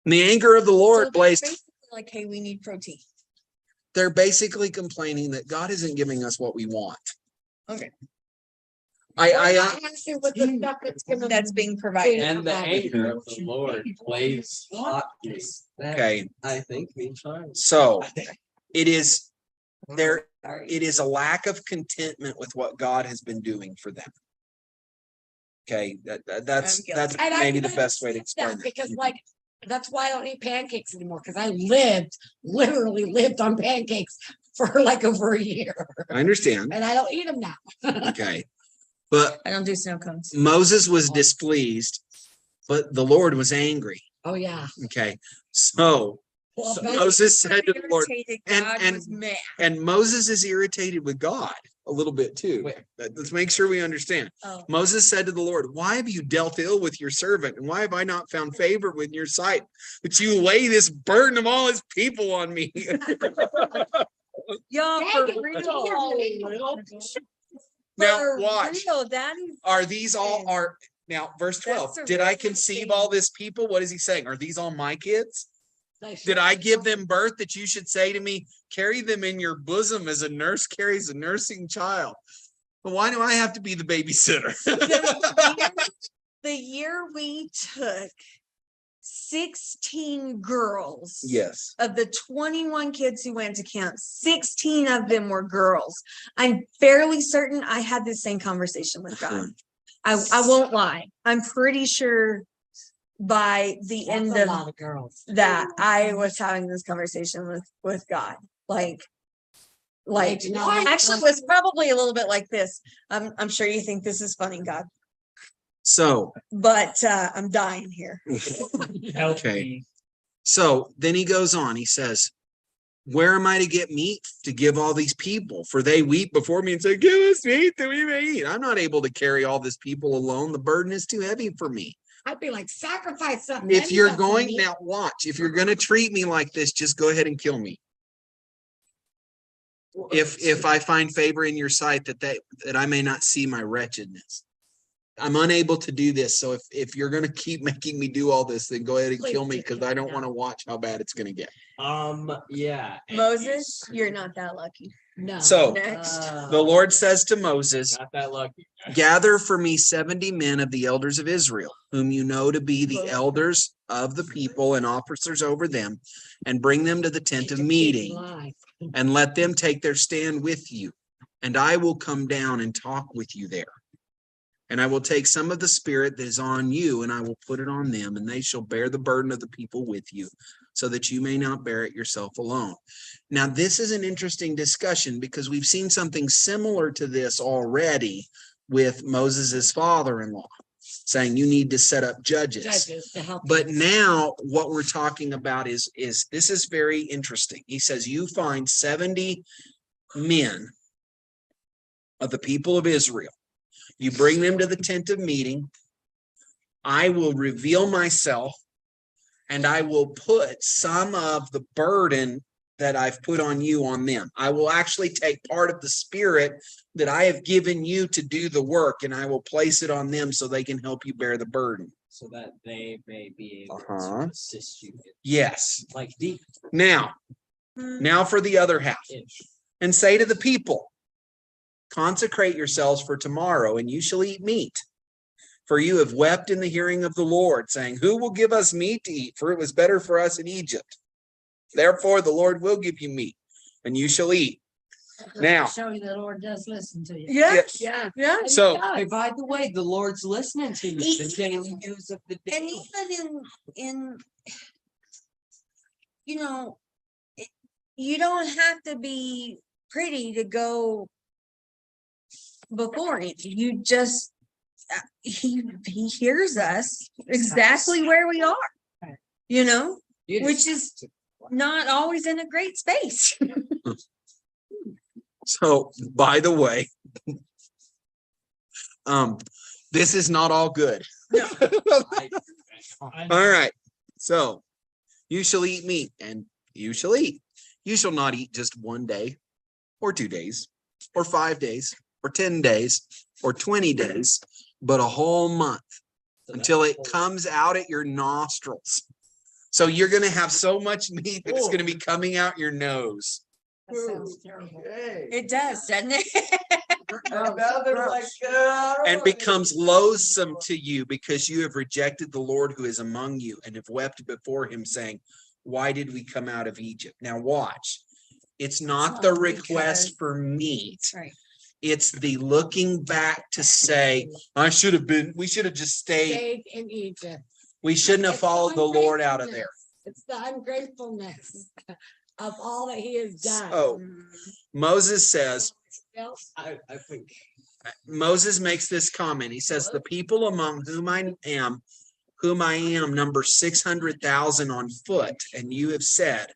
And the anger of the Lord So they're blazed. basically like, hey, we need protein. They're basically complaining that God isn't giving us what we want. Okay. I Honestly, with the stuff That's being provided. and the anger of the Lord blazed hotly. That, okay. I think means fine. So it is there. Sorry. It is a lack of contentment with what God has been doing for them. Okay, that's I'm guilty. And I maybe the can best way to understand explain that it. Because that's why I don't eat pancakes anymore, because I literally lived on pancakes for like over a year. I understand. And I don't eat them now. Okay, but I don't do snow cones. Moses was displeased, but the Lord was angry. Oh, yeah. Okay, so Well, So but- Moses said to the Lord, Irritated, and- God and- was mad. and Moses is irritated with God a little bit too. Wait. Let's make sure we understand. Oh. Moses said to the Lord, why have you dealt ill with your servant? And why have I not found favor with your sight? That you lay this burden of all his people on me. Y'all, Dang for it, real. Now For watch. real, that is. Are these all are now verse 12? That's a Did I really conceive thing. all this people? What is he saying? Are these all my kids? They should- Did I give them birth that you should say to me, carry them in your bosom as a nurse carries a nursing child? But why do I have to be the babysitter? The year we took 16 girls. Yes. Of the 21 kids who went to camp, 16 of them were girls. I'm fairly certain I had the same conversation with God. I won't lie. I'm pretty sure by the That's end a of lot of girls. that I was having this conversation with God. Like actually it was probably a little bit like this. I'm sure you think this is funny, God, So, but I'm dying here. Help Okay. me. so then he goes on, he says, where am I to get meat to give all these people? For they weep before me and say, give us meat that we may eat. I'm not able to carry all this people alone. The burden is too heavy for me. I'd be like, sacrifice something. If then you you're got some going meat. now, watch, if you're going to treat me like this, just go ahead and kill me. If I find favor in your sight that I may not see my wretchedness. I'm unable to do this. So if you're going to keep making me do all this, then go ahead and Please kill me do because kill I me don't now. want to watch how bad it's going to get. Yeah. Moses, you're not that lucky. No. So Next. the Lord says to Moses, Not that lucky. gather for me 70 men of the elders of Israel, whom you know to be the elders of the people and officers over them, and bring them to the tent of meeting, Live. and let them take their stand with you. And I will come down and talk with you there. And I will take some of the spirit that is on you, and I will put it on them, and they shall bear the burden of the people with you, so that you may not bear it yourself alone. Now, this is an interesting discussion because we've seen something similar to this already with Moses's father-in-law, saying you need to set up judges. Judges to help. But you. now what we're talking about is this is very interesting. He says, you find 70 men of the people of Israel. You bring them to the tent of meeting. I will reveal myself and I will put some of the burden that I've put on you on them. I will actually take part of the spirit that I have given you to do the work, and I will place it on them so they can help you bear the burden. So that they may be able Uh-huh. to assist you. Yes. Like deep Now for the other half. ish. And say to the people, consecrate yourselves for tomorrow, and you shall eat meat. For you have wept in the hearing of the Lord, saying, who will give us meat to eat? For it was better for us in Egypt. Therefore, the Lord will give you meat, and you shall eat. Now- Show you the Lord does listen to you. Yes, Yeah. yeah. And he So- does. Hey, by the way, the Lord's listening to you. The daily news of the And day. even in, you know, you don't have to be pretty to go before him. You just, he hears us exactly where we are, you know, which is not always in a great space. So, by the way, this is not all good. I All right. So you shall eat meat, and you shall eat. You shall not eat just 1 day or 2 days or 5 days or 10 days or 20 days, but a whole month until it comes out at your nostrils. So you're going to have so much meat that it's going to be coming out your nose. That sounds terrible. It does, doesn't it? And now they're like, And becomes loathsome to you because you have rejected the Lord who is among you and have wept before him, saying, why did we come out of Egypt? Now watch. It's not the request for meat. Right. It's the looking back to say, we should have just stayed. Stayed in Egypt. We shouldn't have It's the followed the Lord out of there. It's the ungratefulness of all that he has done. So Moses says, I think Moses makes this comment. He says, the people among whom I am number 600,000 on foot. And you have said,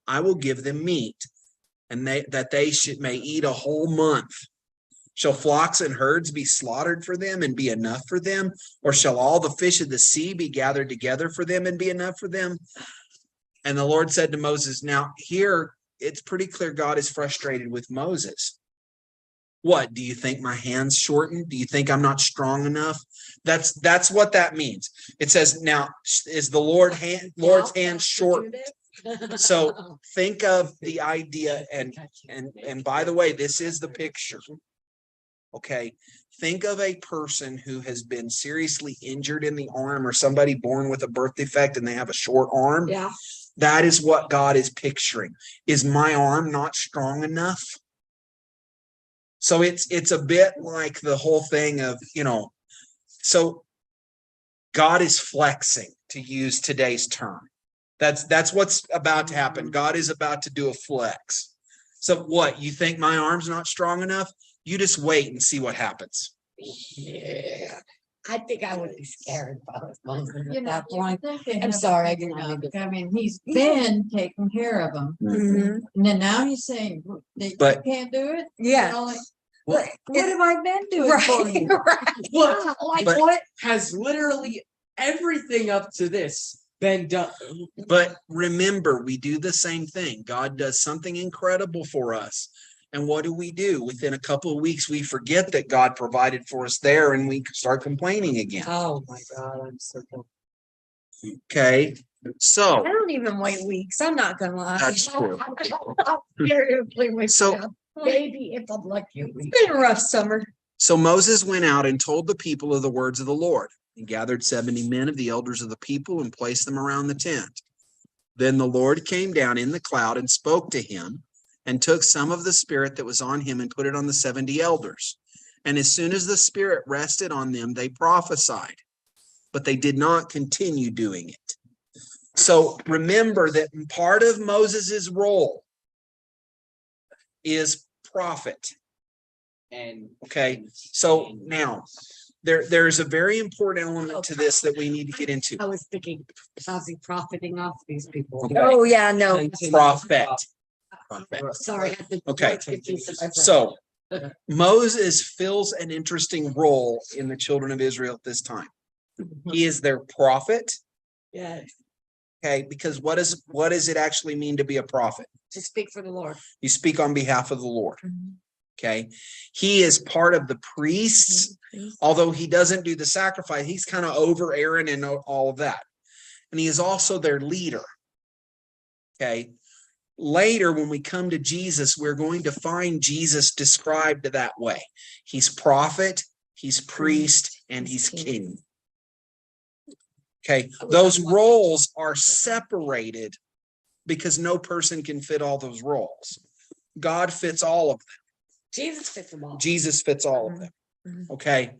I will give them meat, and they may eat a whole month. Shall flocks and herds be slaughtered for them and be enough for them? Or shall all the fish of the sea be gathered together for them and be enough for them? And the Lord said to Moses, now here it's pretty clear God is frustrated with Moses. What, do you think my hands shortened? Do you think I'm not strong enough? That's what that means. It says, now is the Lord's hand shortened? So think of the idea, and by the way, this is the picture. Okay, think of a person who has been seriously injured in the arm, or somebody born with a birth defect and they have a short arm. Yeah. That is what God is picturing. Is my arm not strong enough? So it's a bit like the whole thing of, so God is flexing, to use today's term. That's what's about to happen. God is about to do a flex. So what, you think my arm's not strong enough? You just wait and see what happens. Yeah. I think I would be scared if I was Moses You at know, that you point. think they I'm have sorry, I to didn't mean to- I mean, he's been taking care of them. Mhm. And then now he's saying that you But- can't do it? Yeah. Well, like, Well, what have I been doing for Right, you? right. what, Like But- what has literally everything up to this been done? But remember, we do the same thing. God does something incredible for us. And what do? Within a couple of weeks, we forget that God provided for us there, and we start complaining again. Oh my God, I'm so confused. Okay, I so don't even wait weeks. I'm not gonna lie. that's true. Seriously, with So- you. Maybe if I'm lucky. It's been a rough summer. So Moses went out and told the people of the words of the Lord, and gathered 70 men of the elders of the people and placed them around the tent. Then the Lord came down in the cloud and spoke to him, and took some of the spirit that was on him and put it on the 70 elders. And as soon as the spirit rested on them, they prophesied, but they did not continue doing it. So remember that part of Moses's role is prophet. And Okay, so now there's a very important element to this that we need to get into. I was thinking, how's he profiting off these people? Okay. Oh, yeah, no. Prophet. Sorry. I had the Okay, word confused in my brain. So Moses fills an interesting role in the children of Israel at this time. He is their prophet, Yes. Okay, because what does it actually mean to be a prophet? To speak for the Lord. You speak on behalf of the Lord. Mhm. Okay, he is part of the priests, although he doesn't do the sacrifice. He's kind of over Aaron and all of that, and he is also their leader. Okay, later when we come to Jesus, we're going to find Jesus described that way. He's prophet, he's priest, and he's king. Okay, those roles are separated because no person can fit all those roles. God fits all of them. Jesus fits them all. Jesus fits all of them. Mhm. Okay,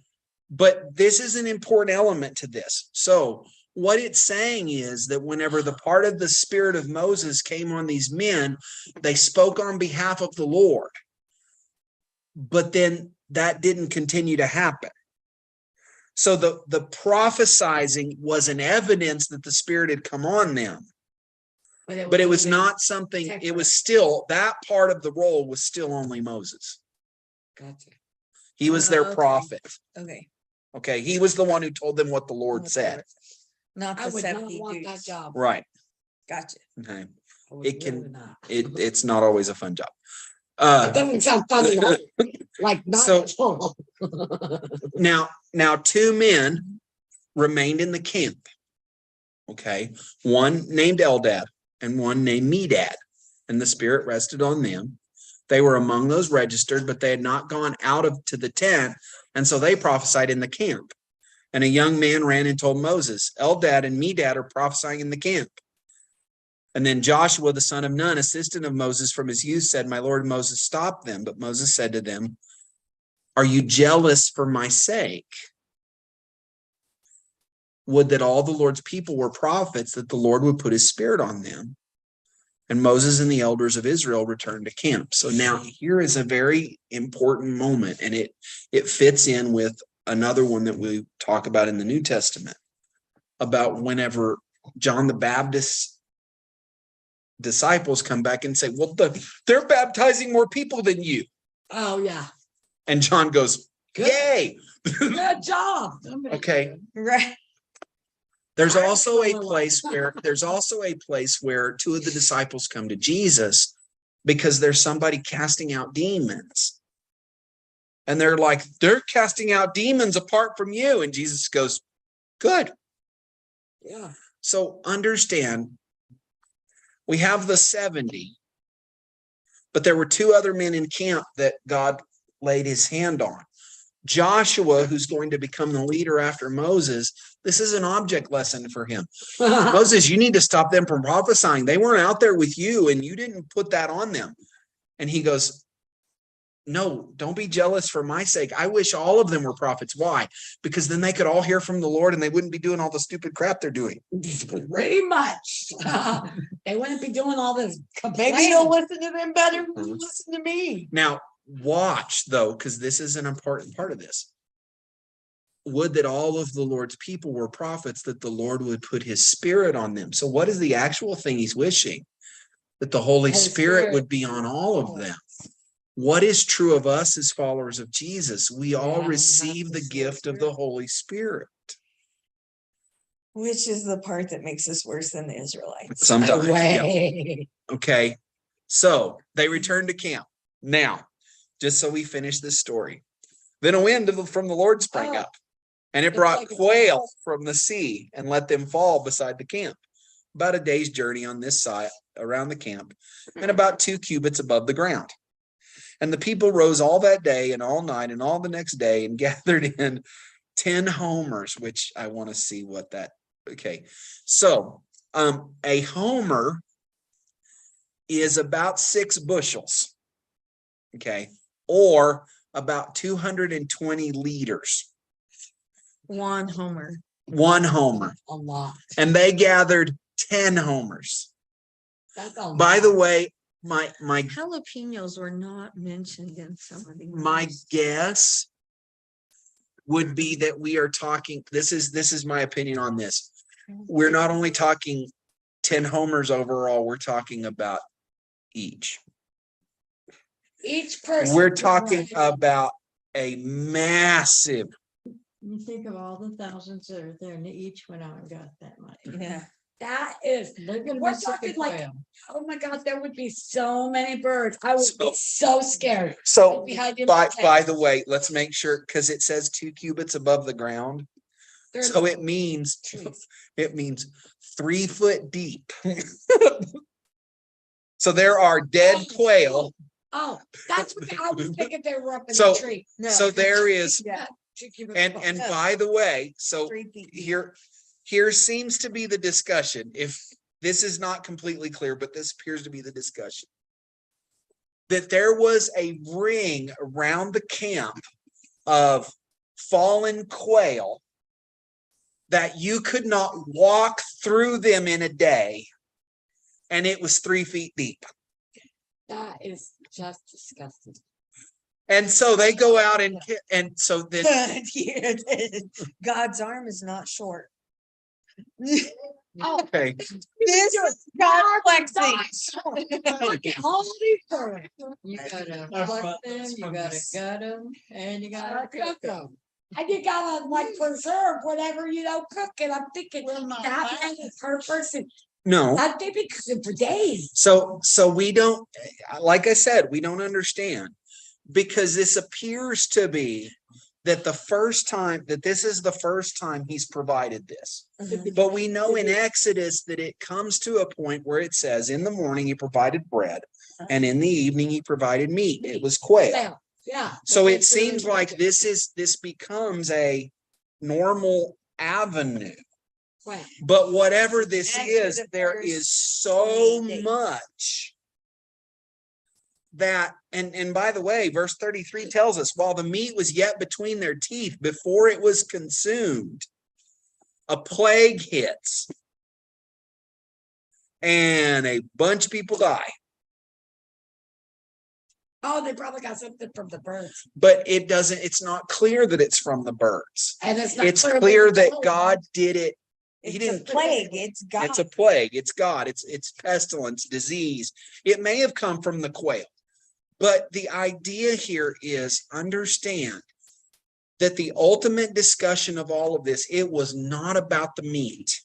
but this is an important element to this. So what it's saying is that whenever the part of the spirit of Moses came on these men, they spoke on behalf of the Lord. But then that didn't continue to happen. So the prophesizing was an evidence that the spirit had come on them. But it was only not something, it temporary. was still, that part of the role was still only Moses. Gotcha. He was their Okay. prophet. Okay. Okay, he was the one who told them what the Lord said. Not I the would not 70 want that dudes. job. Right. Gotcha. Okay. I would It can- really not. It's not always a fun job. It doesn't sound funny. Like not So- at all. Now 2 men remained in the camp. Okay, one named Eldad and one named Medad, and the spirit rested on them. They were among those registered, but they had not gone out to the tent, and so they prophesied in the camp. And a young man ran and told Moses, Eldad and Medad are prophesying in the camp. And then Joshua, the son of Nun, assistant of Moses from his youth, said, My Lord Moses, stop them. But Moses said to them, Are you jealous for my sake? Would that all the Lord's people were prophets, that the Lord would put his spirit on them. And Moses and the elders of Israel returned to camp. So now here is a very important moment, and it fits in with another one that we talk about in the New Testament, about whenever John the Baptist's disciples come back and say, well, they're baptizing more people than you. Oh, yeah. And John goes, Good. yay. Good job. Okay. Right. There's I also a don't know place where 2 of the disciples come to Jesus because there's somebody casting out demons. And they're like, they're casting out demons apart from you. And Jesus goes, good. Yeah. So understand, we have the 70, but there were 2 other men in camp that God laid his hand on. Joshua, who's going to become the leader after Moses, this is an object lesson for him. Moses, you need to stop them from prophesying. They weren't out there with you and you didn't put that on them. And he goes, no, don't be jealous for my sake. I wish all of them were prophets. Why? Because then they could all hear from the Lord and they wouldn't be doing all the stupid crap they're doing. Pretty much. They wouldn't be doing all this. Maybe you'll complaining. listen to them better than you listen to me. Now, watch though, because this is an important part of this. Would that all of the Lord's people were prophets, that the Lord would put his spirit on them. So what is the actual thing he's wishing? That the Holy Spirit would be on all of them. What is true of us as followers of Jesus? We all Yeah, receive the that's the gift of the Holy Spirit. Which is the part that makes us worse than the Israelites. Sometimes. No Yeah. way. Okay. So they returned to camp. Now, just so we finish this story. Then a wind from the Lord sprang up, and it It's brought like a quail from the sea and let them fall beside the camp, about a day's journey on this side around the camp, and about 2 cubits above the ground. And the people rose all that day and all night and all the next day and gathered in 10 homers, which I want to see what that. Okay. So a homer is about 6 bushels. Okay. Or about 220 liters. 1 homer. 1 homer. A lot. And they gathered 10 homers. That's a By lot. the way, my Jalapenos were not mentioned in some of these. my guess would be that we are talking, this is my opinion on this. We're not only talking 10 homers overall, we're talking about each. Each person. We're talking about a massive, You think of all the thousands that are there and they each went out and got that much. Yeah. That is, They're gonna we're be sick talking of like, quail. oh my God, there would be so many birds. I would So- be so scared. So Behind you. by the way, let's make sure, because it says 2 cubits above the ground. There's So it means, trees. 3 foot deep. So there are dead quail. Oh, that's what I was thinking they were up in So- the tree. No. So there is, Yeah, and by the way, so 3 feet. deep. here seems to be the discussion. If this is not completely clear, but this appears to be the discussion. That there was a ring around the camp of fallen quail that you could not walk through them in a day. And it was 3 feet deep. That is just disgusting. And so they go out and so then Yeah, God's arm is not short. okay. This is God flexing. All these birds. You gotta Our pluck front- them, you from gotta this- gut them, and you gotta Gotta cook cook them. 'em. And you gotta like preserve whatever cook it. I'm thinking Well, not that that. per person. No. I'd be cooking for days. So we don't, like I said, we don't understand. Because this appears to be that this is the first time he's provided this. But we know in Exodus that it comes to a point where it says, in the morning he provided bread, and in the evening he provided meat. It was quail. Yeah. So it seems like this becomes a normal avenue. Well, But whatever this Add to is, the there first is so 28 days. much that, and by the way, verse 33 tells us, while the meat was yet between their teeth before it was consumed, a plague hits. And a bunch of people die. oh, they probably got something from the birds. But it's not clear that it's from the birds. And it's not It's clear clear they that told God them. did it. He It's a didn't. plague. It's God. It's a plague. It's God. It's pestilence, disease. It may have come from the quail. But the idea here is understand that the ultimate discussion of all of this, it was not about the meat.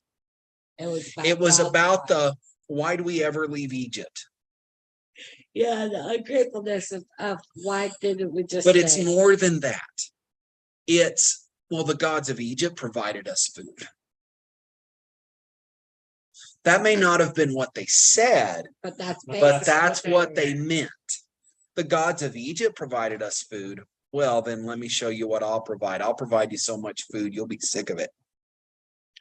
It was about the, why do we ever leave Egypt? Yeah, the ungratefulness of why didn't we just. But it's stay? more than that. It's, well, the gods of Egypt provided us food. That may not have been what they said, But that's. but that's what they meant. The gods of Egypt provided us food. Well, then let me show you what I'll provide. I'll provide you so much food, you'll be sick of it.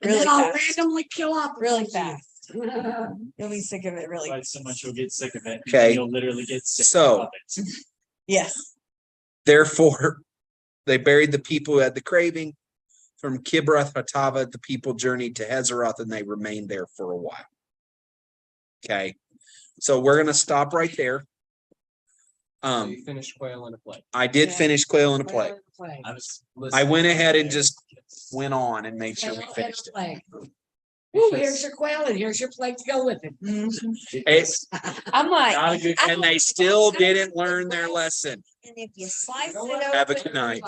And then Really I'll fast. randomly kill off. Really fast. You'll be sick of it really. Provide so much you'll get sick of it. Okay. You'll literally get sick So- of it. Yes. Therefore, they buried the people who had the craving. From Kibroth Hattava, the people journeyed to Hazeroth and they remained there for a while. Okay, so we're gonna stop right there. So you finished quail in a plate. I did Yeah. finish quail in a plate. I was. I went listening. ahead and just went on and made sure we finished it. Ooh, here's your quail and here's your plate to go with it. It's, I'm like, Not a good. and they still didn't learn their lesson. and if you slice it Have a open. good night.